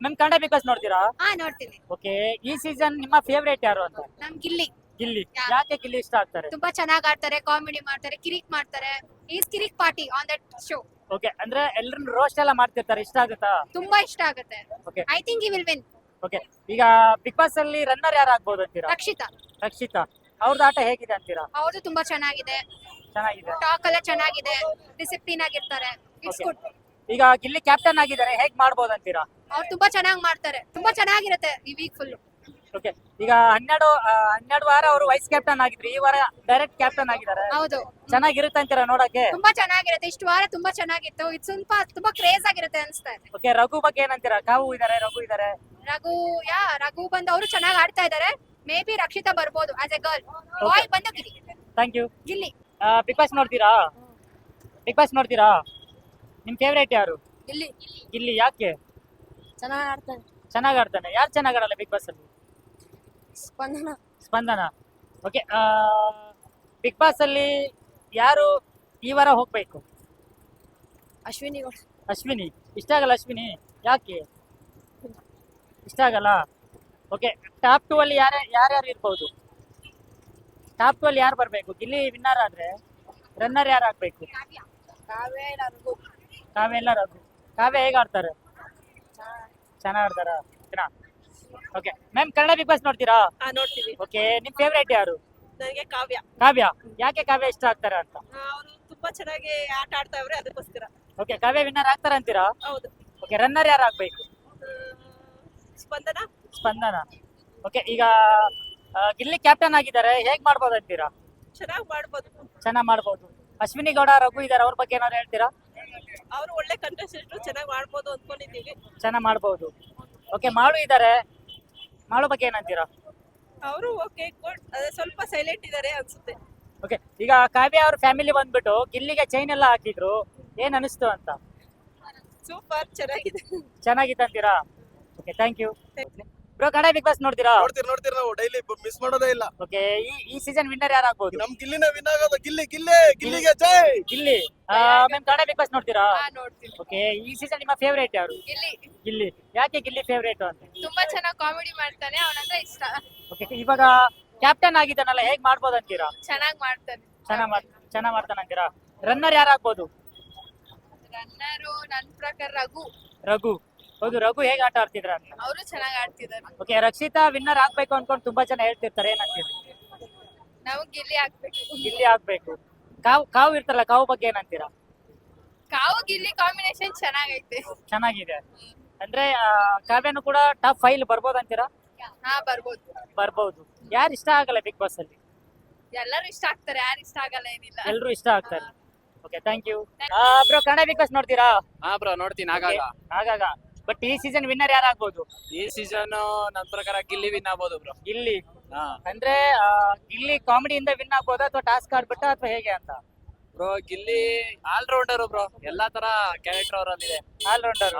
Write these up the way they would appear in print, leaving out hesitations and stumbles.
Ma'am Kannada big boss ನೋಡ್ತೀರಾ? ನೋಡ್ತೀನಿ. Okay, ಈ ಸೀಸನ್ ನಿಮ್ಮ ಫೇವರೇಟ್ ಯಾರು ಅಂತ? ನಮ್ ಗಿಲ್ಲಿ ಗಿಲ್ಲಿ. ಯಾ. ಯಾಕೆ ಗಿಲ್ಲಿ ಇಷ್ಟ ಆಗ್ತಾರೆ? ತುಂಬಾ ಚೆನ್ನಾಗ್ ಆಡ್ತಾರೆ, ಕಾಮಿಡಿ ಮಾಡ್ತಾರೆ, ಕಿರಿಕ್ ಮಾಡ್ತಾರೆ. Is Kirik party on that show. Okay, ಅಂದ್ರೆ ಎಲ್ಲರನ್ನ ರೋಸ್ಟ್ ಎಲ್ಲ ಮಾಡ್ತಿರ್ತಾರೆ, ಇಷ್ಟ ಆಗುತ್ತಾ? ತುಂಬಾ ಇಷ್ಟ ಆಗುತ್ತೆ. Okay I think he will win. Okay, ಈಗ ಬಿಗ್ ಬಾಸ್ ಅಲ್ಲಿ ರನ್ನರ್ ಯಾರು ಆಗ್ಬೋದು ಅಂತೀರಾ? ರಕ್ಷಿತಾ ರಕ್ಷಿತಾ. ಅವ್ರದ್ದು ಆಟ ಹೇಗಿದೆ ಅಂತೀರಾ? ಅವ್ರದ್ದು ತುಂಬಾ ಚೆನ್ನಾಗಿದೆ. ಚೆನ್ನಾಗಿದೆ. ಟಾಕ್ ಎಲ್ಲ ಚೆನ್ನಾಗಿದೆ. ಡಿಸಿಪ್ಲಿನ್ ಆಗಿರ್ತಾರೆ. It's Okay. ಗುಡ್. ಈಗ ಗಿಲ್ಲಿ ಕ್ಯಾಪ್ಟನ್ ಆಗಿದ್ದಾರೆ, ಹೇಗ್ ಮಾಡ್ಬೋದು ಅಂತೀರಾ? ಅವ್ರು ತುಂಬಾ ಚೆನ್ನಾಗ್ ಮಾಡ್ತಾರೆ. ತುಂಬಾ ಚೆನ್ನಾಗಿರುತ್ತೆ ಈ ವೀಕ್ ಫುಲ್. ಓಕೆ, ಈಗ 12 ವಾರ ಅವರು ವೈಸ್ ಕ್ಯಾಪ್ಟನ್ ಆಗಿದ್ರು, ಈ ವಾರ ಡೈರೆಕ್ಟ್ ಕ್ಯಾಪ್ಟನ್ ಆಗಿದ್ದಾರೆ. ಹೌದು, ಚೆನ್ನಾಗಿರುತ್ತೆ ಅಂತೀರಾ ನೋಡಕ್ಕೆ? ತುಂಬಾ ಚೆನ್ನಾಗಿರುತ್ತೆ. ಇಷ್ಟು ವಾರ ತುಂಬಾ ಚೆನ್ನಾಗಿತ್ತು. ಇದು ತುಂಬಾ ಕ್ರೇಜ್ ಆಗಿರುತ್ತೆ ಅನ್ಸ್ತಾ ಇದೆ. ಓಕೆ, ರಘು ಬಗ್ಗೆ ಏನಂತೀರಾ? ರಘು ಇದಾರೆ. ರಘು ಬಂದು ಅವರು ಚೆನ್ನಾಗಿ ಆಡ್ತಾ ಇದಾರೆ. ಮೇ ಬಿ ರಕ್ಷಿತಾ ಬರ್ಬೋದು ಆಸ್ ಎ ಗರ್ಲ್. ಬಾಯ್ ಬಂದು Gilli. Thank you. Gilli. Big boss ನೋಡ್ತೀರಾ? ನಿಮ್ ಫೇವರೇಟ್ ಯಾರು? ಗಿಲ್ಲಿ ಗಿಲ್ಲಿ. ಯಾಕೆ ಚೆನ್ನಾಗಿ ಆಡ್ತಾನೆ. ಚೆನ್ನಾಗ್ ಆಡ್ತಾನೆ? ಯಾರು ಚೆನ್ನಾಗ್ ಆಡಲ್ಲ ಬಿಗ್ ಬಾಸ್ ಅಲ್ಲಿ? ಸ್ಪಂದನ. ಓಕೆ, ಬಿಗ್ ಬಾಸ್ ಅಲ್ಲಿ ಯಾರು ಈ ವಾರ ಹೋಗ್ಬೇಕು? ಅಶ್ವಿನಿ ಅಶ್ವಿನಿ. ಇಷ್ಟ ಆಗಲ್ಲ ಅಶ್ವಿನಿ? ಯಾಕೆ ಇಷ್ಟ ಆಗಲ್ಲ? ಓಕೆ, ಟಾಪ್ 2 ಅಲ್ಲಿ ಯಾರ್ಯಾರು ಇರ್ಬೋದು? ಟಾಪ್ 2 ಅಲ್ಲಿ ಯಾರು ಬರ್ಬೇಕು? ಗಿಲ್ಲಿ ವಿನ್ನರ್ ಆದ್ರೆ ರನ್ನರ್ ಯಾರು ಆಗ್ಬೇಕು? ಕಾವ್ಯ ಇಲ್ಲ ರಘು. ಕಾವ್ಯ ಹೇಗ್ ಆಡ್ತಾರೆ? ಚೆನ್ನಾಗ್ ಆಡ್ತಾರ? Okay ma'am, Kannada big boss ನೋಡ್ತೀರಾ? ನೋಡ್ತೀವಿ. ಓಕೆ, ನಿಮ್ ಫೇವರೇಟ್ ಯಾರು? ನನಗೆ ಕಾವ್ಯ. ಕಾವ್ಯ. ಯಾಕೆ ಕಾವ್ಯ ಇಷ್ಟ ಆಗ್ತಾರೆ ಅಂತ? ಅವರು ತುಂಬಾ ಚೆನ್ನಾಗಿ ಆಟ ಆಡ್ತಾವ್ರೆ, ಅದಕ್ಕೋಸ್ಕರ. ಓಕೆ, ಕಾವ್ಯ ವಿನ್ನರ್ ಆಗ್ತಾರ ಅಂತೀರಾ? ಹೌದು. ಓಕೆ, ರನ್ನರ್ ಯಾರು ಆಗ್ಬೇಕು? ಸ್ಪಂದನ. ಸ್ಪಂದನ. ಓಕೆ, ಈಗ ಗಿಲ್ಲಿ ಕ್ಯಾಪ್ಟನ್ ಆಗಿದ್ದಾರೆ, ಹೇಗ್ ಮಾಡ್ಬೋದು ಅಂತೀರಾ? ಚೆನ್ನಾಗಿ ಮಾಡ್ಬೋದು. ಚೆನ್ನಾಗ್ ಮಾಡ್ಬೋದು. ಅಶ್ವಿನಿ ಗೌಡ, ರಘು ಇದಾರೆ, ಅವ್ರ ಬಗ್ಗೆ ಏನಾದ್ರು ಹೇಳ್ತೀರಾ? ಅವರು ಒಳ್ಳೆ ಕಂಟೆಸ್ಟೆಂಟ್, ಚೆನ್ನಾಗಿ ಮಾಡ್ಬೋದು ಅನ್ಕೊಂಡಿದ್ದೀವಿ. ಚೆನ್ನಾಗ್ ಮಾಡ್ಬೋದು. ಓಕೆ, ಮಾಳು ಬಗ್ಗೆ ಏನಂತೀರಾ? ಅವರು ಓಕೆ ಗುಡ್, ಅದೇ ಸ್ವಲ್ಪ ಸೈಲೆಂಟ್ ಇದಾರೆ ಅನ್ಸುತ್ತೆ. ಓಕೆ, ಈಗ ಕಾವ್ಯ ಅವ್ರ ಫ್ಯಾಮಿಲಿ ಬಂದ್ಬಿಟ್ಟು ಗಿಲ್ಲಿಗೆ ಚೈನ್ ಎಲ್ಲ ಹಾಕಿದ್ರು, ಏನ್ ಅನಿಸ್ತು ಅಂತ? ಸೂಪರ್ ಚೆನ್ನಾಗಿದೆ. ಚೆನ್ನಾಗಿತ್ತಂತೀರಾ? Okay, thank you. Bro, Kannada big boss ನೋಡ್ತೀರಾ? ನೋಡ್ತೀರಿ ನಾವು ಡೈಲಿ ಮಿಸ್ ಮಾಡೋದೇ ಇಲ್ಲ. ಓಕೆ, ಈ ಸೀಸನ್ ವಿನ್ನರ್ ಯಾರು ಆಗ್ಬೋದು? ನಮ್ ಗಿಲ್ಲಿನೇ ವಿನ್ ಆಗೋದು. ಗಿಲ್ಲಿಗೆ ಜೈ. Gilli. Ma'am, Kannada big boss ನೋಡ್ತೀರಾ? ನೋಡ್ತೀನಿ. ಓಕೆ, ಈ ಸೀಸನ್ ನಿಮ್ಮ ಫೇವರೇಟ್ ಯಾರು? ಗಿಲ್ಲಿ. ಯಾಕೆ ಗಿಲ್ಲಿ ಫೇವರೇಟ್ ಅಂತ? ತುಂಬಾ ಚೆನ್ನಾಗಿ ಕಾಮಿಡಿ ಮಾಡ್ತಾನೆ, ಅವನಂದ್ರೆ ಇಷ್ಟ. ಓಕೆ, ಇವಾಗ ಕ್ಯಾಪ್ಟನ್ ಆಗಿದ್ದಾನಲ್ಲ, ಹೇಗ್ ಮಾಡ್ಬೋದು ಅಂತೀರಾ? ಚೆನ್ನಾಗಿ ಮಾಡ್ತಾನೆ. ಚೆನ್ನಾಗ್ ಮಾಡ್ತಾನೆ ಅಂತೀರಾ? ರನ್ನರ್ ಯಾರು ಆಗ್ಬೋದು? ರನ್ನರು ನನ್ ಪ್ರಕಾರ ರಘು. ಹೌದು, ರಘು ಹೇಗ್ ಆಟ ಆಡ್ತಿದ್ರ ಅಂತ? ಅವರು ಚೆನ್ನಾಗಿ ಆಡ್ತಿದ್ದಾರೆ. ಓಕೆ, ರಕ್ಷಿತಾ ವಿನ್ನರ್ ಆಗ್ಬೇಕು ಅನ್ಕೊಂಡು ತುಂಬಾ ಜನ ಹೇಳ್ತಿರ್ತಾರೆ, ಏನಂತೀರಿ? ನಾವು ಗಿಲ್ಲಿ ಆಗ್ಬೇಕು. ಗಿಲ್ಲಿ ಆಗ್ಬೇಕು. ಕಾವು ಇರ್ತಲ್ಲ, ಕಾವು ಬಗ್ಗೆ ಏನಂತೀರಾ? ಕಾವು ಗಿಲ್ಲಿ ಕಾಂಬಿನೇಷನ್ ಚೆನ್ನಾಗೈತೆ. ಚೆನ್ನಾಗಿದೆ. ಅಂದ್ರೆ ಕಾವ್ಯನು ಕೂಡ ಟಾಪ್ 5 ಬರ್ಬೋದು ಅಂತೀರಾ? ಬರ್ಬೋದು. ಯಾರು ಇಷ್ಟ ಆಗಲ್ಲ ಬಿಗ್ ಬಾಸ್ ಅಲ್ಲಿ? ಎಲ್ಲರೂ ಇಷ್ಟ ಆಗ್ತಾರೆ, ಯಾರು ಇಷ್ಟ ಆಗಲ್ಲ ಏನಿಲ್ಲ. ಎಲ್ರು ಇಷ್ಟ ಆಗ್ತಾರೆ. Okay, thank you. Bro, Kannada big boss ನೋಡ್ತೀರಾ? ಬ್ರೋ ನೋಡ್ತೀನಿ ಆಗಾಗ. ಬಟ್ ಈ ಸೀಸನ್ ವಿನ್ನರ್ ಯಾರು ಆಗ್ಬೋದು? ಈ ಸೀಸನ್ ನನ್ನ ಪ್ರಕಾರ ಗಿಲ್ಲಿ ವಿನ್ ಆಗ್ಬೋದು ಬ್ರೋ. ಗಿಲ್ಲಿ. ಅಂದ್ರೆ ಗಿಲ್ಲಿ ಕಾಮಿಡಿಯಿಂದ ವಿನ್ ಆಗ್ಬೋದಾ ಅಥವಾ ಟಾಸ್ಕ್ ಆಡ್ಬಿಟ್ಟ ಅಥವಾ ಹೇಗೆ ಅಂತ? ಬ್ರೋ ಗಿಲ್ಲಿ ಆಲ್ರೌಂಡರ್ ಬ್ರೋ, ಎಲ್ಲಾ ತರ ಕ್ಯಾರೆಕ್ಟರ್ ಅವರಲ್ಲಿದೆ. ಆಲ್ರೌಂಡರ್.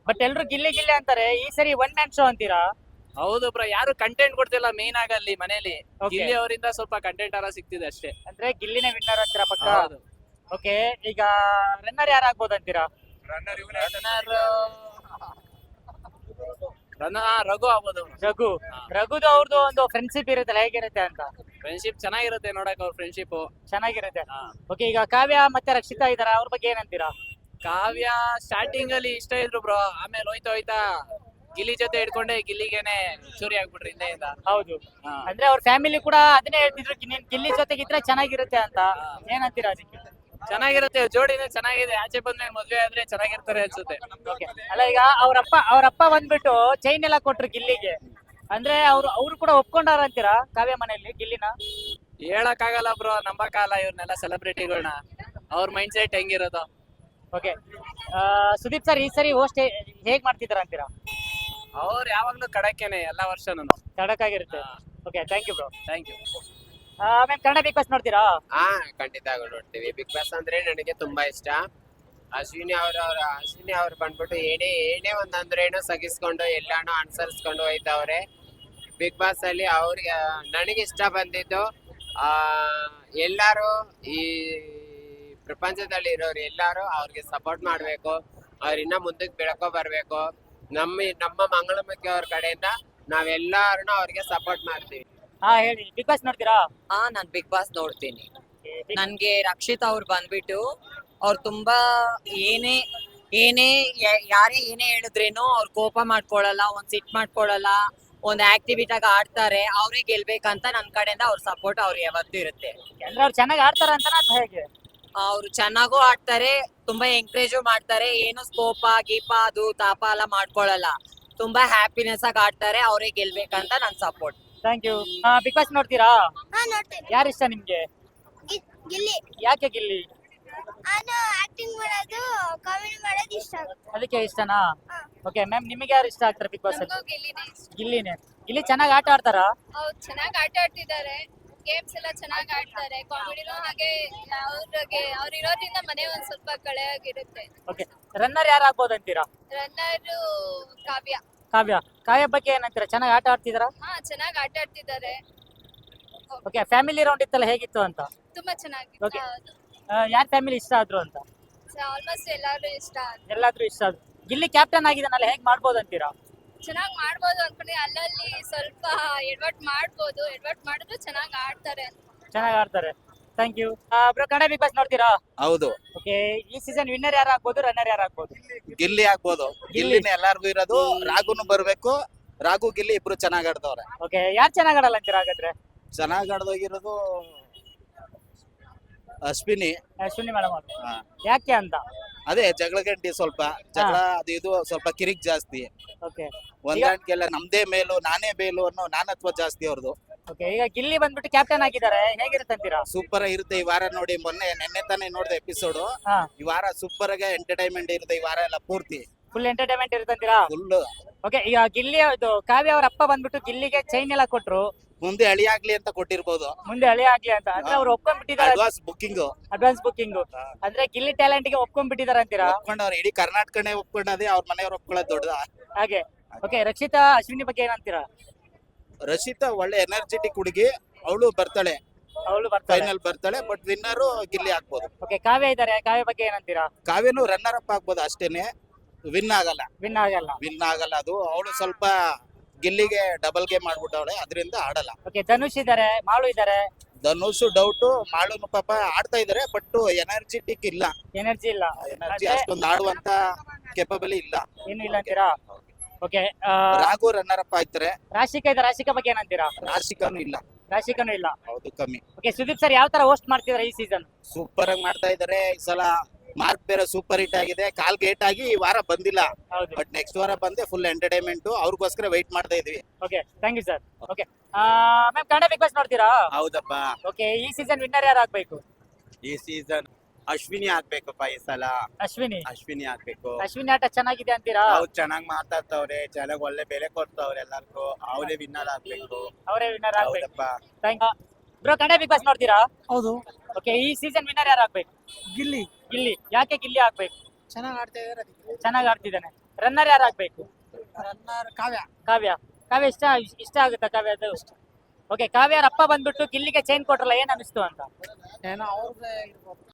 ಬಟ್ ಎಲ್ರು ಗಿಲ್ಲಿ ಅಂತಾರೆ, ಈ ಸರಿ ಒನ್ ಮ್ಯಾನ್ ಶೋ ಅಂತೀರಾ? ಹೌದು ಬ್ರೋ, ಯಾರು ಕಂಟೆಂಟ್ ಕೊಡ್ತಿಲ್ಲ ಮೇನ್ ಆಗಿ ಅಲ್ಲಿ ಮನೇಲಿ. Okay. ಗಿಲ್ಲಿ ಅವರಿಂದ ಸ್ವಲ್ಪ ಕಂಟೆಂಟ್ ಎಲ್ಲ ಸಿಗ್ತಿದೆ ಅಷ್ಟೇ. ಅಂದ್ರೆ ಗಿಲ್ಲಿನೇ ವಿನ್ನರ್ ಅಂತೀರಾ ಪಕ್ಕ? ಹೌದು. ಓಕೆ, ಈಗ ರನ್ನರ್ ಯಾರು ಆಗ್ಬೋದು ಅಂತೀರಾ? ರಘು ಆಗ್ಬೋದು. ರಘುದು ಅವ್ರದ್ದು ಒಂದು ಫ್ರೆಂಡ್ಶಿಪ್ ಇರುತ್ತಲ್ಲ, ಹೇಗಿರುತ್ತೆ ಅಂತ? ಫ್ರೆಂಡ್ಶಿಪ್ ಚೆನ್ನಾಗಿರುತ್ತೆ ನೋಡಕ್, ಅವ್ರ ಫ್ರೆಂಡ್ಶಿಪ್ ಚೆನ್ನಾಗಿರುತ್ತೆ. ಓಕೆ, ಈಗ ಕಾವ್ಯ ಮತ್ತೆ ರಕ್ಷಿತಾ ಇದಾರ, ಅವ್ರ ಬಗ್ಗೆ ಏನಂತೀರಾ? ಕಾವ್ಯ ಸ್ಟಾರ್ಟಿಂಗ್ ಅಲ್ಲಿ ಇಷ್ಟ ಇದ್ರು ಬ್ರೋ, ಆಮೇಲೆ ಹೋಯ್ತಾ ಗಿಲ್ಲಿ ಜೊತೆ ಹಿಡ್ಕೊಂಡೆ ಗಿಲ್ಲಿಗೆನೆ ಚೂರಿ ಆಗ್ಬಿಟ್ರಿ ಹಿಂದೆಯಿಂದ. ಹೌದು. ಅಂದ್ರೆ ಅವ್ರ ಫ್ಯಾಮಿಲಿ ಕೂಡ ಅದನ್ನೇ ಹೇಳ್ತಿದ್ರು, ಗಿಲ್ಲಿ ಜೊತೆಗಿದ್ರೆ ಚೆನ್ನಾಗಿರುತ್ತೆ ಅಂತ. ಏನಂತೀರಾ ಅದಕ್ಕೆ? ಚೆನ್ನಾಗಿರುತ್ತೆ, ಜೋಡಿನೇ ಚೆನ್ನಾಗಿದೆ. ಆಚೆ ಬಂದ್ಮೇಲೆ ಮದ್ವೆ ಆದ್ರೆ ಚೆನ್ನಾಗಿರ್ತಾರೆ ಅನ್ಸುತ್ತೆ. ಅಲ್ಲ, ಈಗ ಅವ್ರಪ್ಪ ಬಂದ್ಬಿಟ್ಟು ಚೈನ್ ಎಲ್ಲ ಕೊಟ್ರು ಗಿಲ್ಲಿಗೆ, ಅಂದ್ರೆ ಅವ್ರು ಕೂಡ ಒಪ್ಕೊಂಡಾರ ಅಂತೀರಾ ಕಾವ್ಯ ಮನೆಯಲ್ಲಿ ಗಿಲ್ಲಿನ? ಹೇಳಕ್ ಆಗಲ್ಲ ಬ್ರೋ, ನಂಬಕ್ಕಾಗಲ್ಲ ಇವ್ರನ್ನೆಲ್ಲ ಸೆಲೆಬ್ರಿಟಿಗಳನ್ನ, ಅವ್ರ ಮೈಂಡ್ ಸೆಟ್ ಹೆಂಗಿರೋದು. ಓಕೆ, ಸುದೀಪ್ ಸರ್ ಈ ಸರಿ ಹೋಸ್ಟ್ ಹೇಗ್ ಮಾಡ್ತಿದಾರ ಅಂತೀರಾ? ಅವ್ರು ಯಾವಾಗ್ಲೂ ಕಡಕೆನೆ, ಎಲ್ಲಾ ವರ್ಷನೂ ಖಡಕ್ ಆಗಿರುತ್ತೆ. Okay, thank you bro. Thank you. Ma'am, Kannada big boss ನೋಡ್ತೀರಾ? ಖಂಡಿತ ನೋಡ್ತೀವಿ. ಬಿಗ್ ಬಾಸ್ ಅಂದ್ರೆ ನನಗೆ ತುಂಬಾ ಇಷ್ಟ. ಅಶ್ವಿನಿ ಅವ್ರು ಬಂದ್ಬಿಟ್ಟು ಏನೇ ಒಂದಂದ್ರೇನು ಸಗಿಸ್ಕೊಂಡು ಎಲ್ಲಾನು ಅನುಸರಿಸ್ಕೊಂಡು ಹೋಯ್ತವ್ರೆ. ಬಿಗ್ ಬಾಸ್ ಅಲ್ಲಿ ಅವ್ರಿಗೆ ನನಗೆ ಇಷ್ಟ ಬಂದಿದ್ದು ಎಲ್ಲಾರು ಈ ಪ್ರಪಂಚದಲ್ಲಿ ಇರೋರು ಎಲ್ಲಾರು ಅವ್ರಿಗೆ ಸಪೋರ್ಟ್ ಮಾಡ್ಬೇಕು, ಅವ್ರ ಇನ್ನ ಮುಂದಕ್ಕೆ ಬೆಳ್ಕೊ ಬರ್ಬೇಕು. ನಮ್ಮ ಮಂಗಳಮುಖಿ ಅವ್ರ ಕಡೆಯಿಂದ ನಾವೆಲ್ಲಾರು ಅವ್ರಿಗೆ ಸಪೋರ್ಟ್ ಮಾಡ್ತೀವಿ. ಹಾ ಹೇಳಿ, ಬಿಗ್ ಬಾಸ್ ನೋಡ್ತೀರಾ? ಹಾ ನಾನ್ ಬಿಗ್ ಬಾಸ್ ನೋಡ್ತೀನಿ. Big- ನನ್ಗೆ ರಕ್ಷಿತ್ ಅವ್ರು ಬಂದ್ಬಿಟ್ಟು ಅವ್ರು ತುಂಬಾ ಏನೇ ಯಾರೇ ಏನೇ ಹೇಳಿದ್ರೇನು ಅವ್ರು ಕೋಪ ಮಾಡ್ಕೊಳಲ್ಲ, ಒಂದ್ ಸಿಟ್ ಮಾಡ್ಕೊಳಲ್ಲ, ಒಂದ್ ಆಕ್ಟಿವಿಟಾಗ ಆಡ್ತಾರೆ. ಅವ್ರೇ ಗೆಲ್ಬೇಕಂತ ನನ್ ಕಡೆಯಿಂದ ಅವ್ರ ಸಪೋರ್ಟ್ ಅವ್ರಿಗೆ ಯಾವತ್ತೂ ಇರುತ್ತೆ. ಅಂದ್ರೆ ಅವ್ರು ಚೆನ್ನಾಗಿ ಆಡ್ತಾರ ಅಂತನಾ ಅಥವಾ ಹೇಗೆ? ಅವ್ರು ಚೆನ್ನಾಗೂ ಆಡ್ತಾರೆ, ತುಂಬಾ ಎಂಕರೇಜು ಮಾಡ್ತಾರೆ. ಏನು ಕೋಪ ಗೀಪ ಅದು ತಾಪ ಎಲ್ಲ ಮಾಡ್ಕೊಳಲ್ಲ, ತುಂಬಾ ಹ್ಯಾಪಿನೆಸ್ ಆಗಿ ಆಡ್ತಾರೆ. ಅವರೇ ಗೆಲ್ಬೇಕಂತ ನನ್ support. Thank you. Bigg boss ನೋಡ್ತೀರಾ? ಹಾ ನೋಡ್ತೇನೆ. ಯಾರು ಇಷ್ಟ ನಿಮ್ಗೆ? ಗಿಲ್ಲಿ. ಯಾಕೆ ಗಿಲ್ಲಿ? ನಾನು ಆಕ್ಟಿಂಗ್ ಮಾಡೋದು, ಕಾಮಿಡಿ ಮಾಡೋದು ಇಷ್ಟ ಆಗುತ್ತೆ. ಅದಕ್ಕೆ ಇಷ್ಟನಾ? ಹಾ. ಓಕೆ ಮ್ಯಾಮ್, ನಿಮಗೆ ಯಾರು ಇಷ್ಟ ಆಗ್ತಾರೆ ಬಿಗ್ ಬಾಸ್ ಅಲ್ಲಿ? ನಮಗೂ ಗಿಲ್ಲಿನೇ ಇಷ್ಟ. ಗಿಲ್ಲಿನೇ. ಗಿಲ್ಲಿ ಚೆನ್ನಾಗಿ ಆಟ ಆಡ್ತಾರಾ? ಹೌದು, ಚೆನ್ನಾಗಿ ಆಟ ಆಡ್ತಿದ್ದಾರೆ. ಗೇಮ್ಸ್ ಎಲ್ಲ ಚೆನ್ನಾಗಿ ಆಡ್ತಾರೆ. ಕಾಮಿಡಿನೂ ಹಾಗೆ. ಅವ್ರು ಇರೋದ್ರಿಂದ ಮನೆ ಒಂದ್ ಸ್ವಲ್ಪ ಕಳೆಯಾಗಿರುತ್ತೆ. ಓಕೆ, ರನ್ನರ್ ಯಾರು ಆಗ್ಬೋದು ಅಂತೀರಾ? ರನ್ನರು ಕಾವ್ಯ. ಕಾವ್ಯ ಬಗ್ಗೆ ಏನಂತೀರಾ? ಚೆನ್ನಾಗಿ ಆಟ ಆಡ್ತಿದಾರಾ? ಹಾ, ಚೆನ್ನಾಗಿ ಆಟ ಆಡ್ತಿದ್ದಾರೆ. ಓಕೆ, ಫ್ಯಾಮಿಲಿ ರೌಂಡ್ ಇತ್ತಲ್ಲ, ಹೇಗಿತ್ತು ಅಂತ? ತುಂಬಾ ಚೆನ್ನಾಗಿ. Okay. ಯಾರ್ ಫ್ಯಾಮಿಲಿ ಇಷ್ಟ ಆದ್ರು ಅಂತ? ಆಲ್ಮೋಸ್ಟ್ ಎಲ್ಲಾರು ಇಷ್ಟ ಆದ್ರು. ಎಲ್ಲಾದ್ರೂ ಇಷ್ಟ ಆದ್ರು. ಗಿಲ್ಲಿ ಕ್ಯಾಪ್ಟನ್ ಆಗಿದಾನಲ್ಲ, ಹೇಗ್ ಮಾಡ್ಬೋದು ಅಂತೀರಾ? ಚೆನ್ನಾಗಿ ಮಾಡ್ಬೋದು ಅನ್ಕೊಂಡೆ. ಅಲ್ಲಲ್ಲಿ ಸ್ವಲ್ಪ ಎಡ್ವರ್ಟ್ ಮಾಡ್ಬೋದು. ಎಡ್ವರ್ಟ್ ಮಾಡಿದ್ರು ಚೆನ್ನಾಗಿ ಆಡ್ತಾರೆ. ಚೆನ್ನಾಗಿ ಆಡ್ತಾರೆ. Thank you. Bro, Kannada big boss ನೋಡ್ತೀರಾ? ಹೌದು, ಓಕೆ, ಈ ಸೀಸನ್ ವಿನ್ನರ್ ಯಾರು ಆಗ್ಬೋದು, ರನ್ನರ್ ಯಾರು ಆಗ್ಬೋದು? ಗಿಲ್ಲಿ ಆಗ್ಬೋದು. ಗಿಲ್ಲಿನೇ ಎಲ್ಲಾರ್ಗು ಇರೋದು. ರಾಗುನು ಬರ್ಬೇಕು. ರಾಗು ಗಿಲ್ಲಿ ಇಬ್ರು ಚೆನ್ನಾಗ್ ಆಡ್ದವ್ರೆ. ಓಕೆ, ಯಾರು ಚೆನ್ನಾಗಿ ಆಡಲ್ಲ ಅಂತೀರಾ ಹಾಗಾದ್ರೆ? ಚೆನ್ನಾಗ್ ಆಡ್ದೋಗಿರೋದು ಅಶ್ವಿನಿ. ಅಶ್ವಿನಿ ಮೇಡಮ್ ಅವರು. ಹಾ. ಯಾಕೆ ಅಂತ? ಅದೇ ಜಗಳ ಗಂಟಿ, ಸ್ವಲ್ಪ ಜಗಳ ಅದು ಇದು ಸ್ವಲ್ಪ ಕಿರಿಕ್ ಜಾಸ್ತಿ. ಓಕೆ ಹೊಂದಾಣಿಕೆಲ್ಲ ನಮ್ದೇ ಮೇಲು ನಾನೇ ಬೇಲು ಅನ್ನೋ ನಾನತ್ವ ಜಾಸ್ತಿ ಅವ್ರದ್ದು. ಓಕೆ, ಈಗ ಗಿಲ್ಲಿ ಬಂದ್ಬಿಟ್ಟು ಕ್ಯಾಪ್ಟನ್ ಆಗಿದ್ದಾರೆ, ಹೇಗಿರುತ್ತೆ ಅಂತೀರಾ? ಸೂಪರ್ ಇರುತ್ತೆ. ಈ ವಾರ ನೋಡಿ, ನೆನ್ನೆ ತಾನೇ ನೋಡಿದೆ ಎಪಿಸೋಡ್. ಹಾ, ಈ ವಾರ ಸೂಪರ್ ಆಗಿ ಎಂಟರ್ಟೈನ್ಮೆಂಟ್ ಇರುತ್ತೆ. ಈ ವಾರ ಎಲ್ಲ ಪೂರ್ತಿ ಫುಲ್ ಎಂಟರ್ಟೈನ್ಮೆಂಟ್ ಇರುತ್ತೆ ಅಂತೀರಾ? ಫುಲ್. ಓಕೆ, ಈಗ ಗಿಲ್ಲಿ ಇದು ಕಾವ್ಯ ಅವ್ರ ಅಪ್ಪ ಬಂದ್ಬಿಟ್ಟು ಗಿಲ್ಲಿಗೆ ಚೈನ್ ಎಲ್ಲ ಕೊಟ್ರು, ಮುಂದೆ ಅಳಿ ಆಗ್ಲಿ ಅಂತ ಕೊಟ್ಟಿರ್ಬೋದು. ಮುಂದೆ ಹಳೆ ಆಗ್ಲಿ ಅಂತ. ಅಂದ್ರೆ ಅವ್ರು ಒಪ್ಕೊಂಡ್ಬಿಟ್ಟಿದ್ದಾರೆ, ಅಡ್ವಾನ್ಸ್ ಬುಕ್ಕಿಂಗ್ ಅಡ್ವಾನ್ಸ್ ಬುಕ್ಕಿಂಗ್. ಅಂದ್ರೆ ಗಿಲ್ಲಿ ಟ್ಯಾಲೆಂಟ್ ಗೆ ಒಪ್ಕೊಂಡ್ಬಿಟ್ಟಿದ್ದಾರೆ ಅಂತೀರಾ? ಒಪ್ಕೊಂಡವ್ರು. ಇಡೀ ಕರ್ನಾಟಕನೇ ಒಪ್ಕೊಂಡದೆ. ಅವ್ರ ಮನೆಯವ್ರು ಒಪ್ಕೊಳ್ಳೋದು ದೊಡ್ಡದ. ಹಾಗೆ. ಓಕೆ, ರಕ್ಷಿತಾ ಅಶ್ವಿನಿ ಬಗ್ಗೆ ಏನಂತೀರಾ? ರಚಿತಾ ಒಳ್ಳೆ ಎನರ್ಜೆಟಿಕ್ ಹುಡುಗಿ. ಅವಳು ಬರ್ತಾಳೆ, ಅವಳು ಬರ್ತಾರೆ. ಫೈನಲ್ ಬರ್ತಾಳೆ. ಬಟ್ ವಿನ್ನರು ಗಿಲ್ಲಿ ಆಗ್ಬೋದು. ಓಕೆ, ಕಾವ್ಯ ಇದ್ದಾರೆ, ಕಾವ್ಯ ಬಗ್ಗೆ ಏನಂತೀರಾ? ಕಾವ್ಯನು ರನ್ನರ್ ಅಪ್ ಆಗ್ಬೋದು ಅಷ್ಟೇನೆ. ವಿನ್ ಆಗಲ್ಲ. ವಿನ್ ಆಗಲ್ಲ. ಅದು. ಅವಳು ಸ್ವಲ್ಪ ಗಿಲ್ಲಿಗೆ ಡಬಲ್ ಗೇಮ್ ಮಾಡ್ಬಿಟ್ಟವಳೆ, ಅದರಿಂದ ಆಡಲ್ಲ. ಓಕೆ, ಧನುಷ್ ಇದ್ದಾರೆ, ಮಾಳು ಇದ್ದಾರೆ. ಧನುಷ್ ಡೌಟ್, ಮಾಳುನು ಪಾಪ ಆಡ್ತಾ ಇದಾರೆ. ಬಟ್ ಎನರ್ಜೆಟಿಕ್ ಇಲ್ಲ. ಎನರ್ಜಿ ಇಲ್ಲ. ಎನರ್ಜಿ ಅಂದ್ರೆ ಅಷ್ಟೊಂದು ಆಡುವಂತ ಕೆಪಬಲ್ ಇಲ್ಲ. ಏನು ಇಲ್ಲ ಅಂತೀರಾ? ಓಕೆ, ರಾಘು ರನ್ನರ್ ಅಪ್ ಆಗ್ತಾರೆ. ರಾಶಿಕಾ ಇದೆ, ರಾಶಿಕಾ ಬಗ್ಗೆ ಏನಂತೀರಾ? ರಾಶಿಕಾನು ಇಲ್ಲ. ರಾಶಿಕಾನು ಇಲ್ಲ. ಹೌದು, ಕಮ್ಮಿ. ಓಕೆ, ಸುದೀಪ್ ಸರ್ ಯಾವ ತರ ಹೋಸ್ಟ್ ಮಾಡ್ತಿದಾರೆ ಈ ಸೀಸನ್? ಸೂಪರ್ ಆಗಿ ಮಾಡ್ತಾ ಇದಾರೆ. ಈ ಸಲ ಮಾರ್ಕ್ ಬೇರೆ ಸೂಪರ್ ಹಿಟ್ ಆಗಿದೆ. ಕಾಲ್ ಗೇಟ್ ಆಗಿ ಈ ವಾರ ಬಂದಿಲ್ಲ. ಹೌದು. ಬಟ್ ನೆಕ್ಸ್ಟ್ ವಾರ ಬಂದೆ ಫುಲ್ ಎಂಟರ್ಟೈನ್ಮೆಂಟ್. ಅವ್ರಿಗೋಸ್ಕರ ವೈಟ್ ಮಾಡ್ತಾ ಇದೀವಿ. Okay, thank you sir. Okay ma'am, Kannada big boss ನೋಡ್ತೀರಾ? ಹೌದಪ್ಪ. ಓಕೆ, ಈ ಸೀಸನ್ ವಿನ್ನರ್ ಯಾರು ಆಗ್ಬೇಕು? ಈ ಸೀಸನ್ ಅಶ್ವಿನಿ ಆಗ್ಬೇಕಪ್ಪ. ಈ ಸಲ ಅಶ್ವಿನಿ ಆಗ್ಬೇಕು. ಅಶ್ವಿನಿ ಆಟ ಚೆನ್ನಾಗಿದೆ ಅಂತೀರಾ? ಅವ್ರು ಚೆನ್ನಾಗ್ ಮಾತಾಡ್ತವ್ರೆ, ಚೆನ್ನಾಗ್ ಒಳ್ಳೆ ಬೆಲೆ ಕೊಡ್ತವ್ರೆ ಎಲ್ಲಾರ್ಗು. ಅವರೇ ವಿನ್ನರ್ ಆಗ್ಬೇಕು. ಅವರೇ ವಿನ್ನರ್ ಆಗ್ಬೇಕು. ಹೌದಪ್ಪ. Thank you. Bro, Kannada big boss ನೋಡ್ತೀರಾ? ಹೌದು. ಓಕೆ, ಈ ಸೀಸನ್ ವಿನ್ನರ್ ಯಾರು ಆಗ್ಬೇಕು? ಗಿಲ್ಲಿ. ಗಿಲ್ಲಿ. ಯಾಕೆ ಗಿಲ್ಲಿ ಆಗ್ಬೇಕು? ಚೆನ್ನಾಗಿ ಆಡ್ತಾ ಇದಾರೆ. ಚೆನ್ನಾಗಿ ಆಡ್ತಿದ್ದಾನೆ. ರನ್ನರ್ ಯಾರು ಆಗ್ಬೇಕು? ರನ್ನರ್ ಕಾವ್ಯ. ಕಾವ್ಯ ಇಷ್ಟ ಆಗುತ್ತಾ ಕಾವ್ಯದು? ಓಕೆ, ಕಾವ್ಯ ಅವ್ರ ಅಪ್ಪ ಬಂದ್ಬಿಟ್ಟು ಗಿಲ್ಲಿಗೆ ಚೈನ್ ಕೊಟ್ರಲ್ಲ, ಏನ್ ಅನಿಸ್ತು ಅಂತ? ಏನೋ ಅವ್ರದ್ದೇ ಇರ್ಬೋದು.